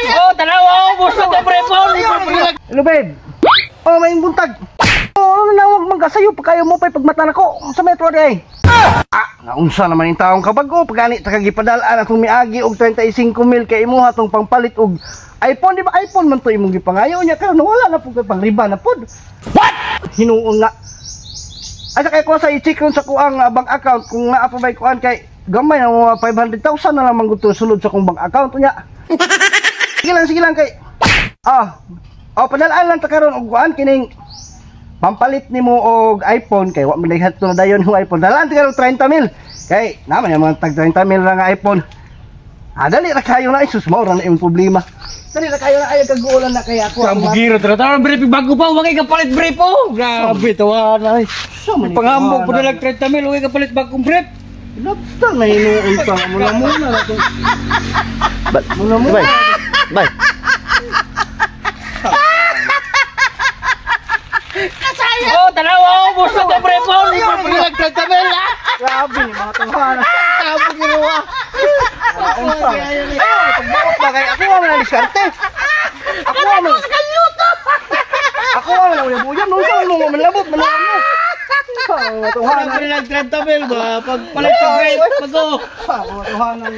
Oh, tanawa, ubos na to, prepon. Hello, babe. Oh, may buntag. Oh, ano na wag magkasayo pa kayo mo pay pagmata nako sa metro di ay. Naunsa naman yung taong kabago pagani ta kagipadalaan atong miagi og 35,000 kay imo hatong pangpalit og iPhone, di ba? iPhone man to imong gipangayo nya karon wala na pud kay pangriba na pud. What? Hinuon na. Asa kay ko sa i-check ron sa kuang bank account kung naa pa bay kuan kay gamay na 500,000 na lang mangguto sulod sa kong bank account nya. Sige lang kay. Padalaan lang ta karon og kuan kining pampalit nimo og iPhone kay wa man hatto na dayon yung iPhone. Dalaan ti karon 30,000. Kay naman yung mga tag 30,000 ra nga iPhone. Dali ra kayo na isus mao ra na yung problema. Dali ra kayo na ay kaguulan na kay ako. Ang bugiro tra brief bago pa wag ka palit brief oh. Grabe tawa na. Pangambog pud lang 30,000 wag ka palit bagong brief. Labtang na hinuon pa muna na to. Muna. Bye. Oh, tanawa, ubos na to, prepon. Lang 30,000 ah. Grabe ni mga tunghanan. Grabe ginawa. Ako mo na diskarte. Ako mo na buyan no sa mo manlabot manano. Tunghanan lang 30,000 ba pag palit sa brief bago. Tunghanan.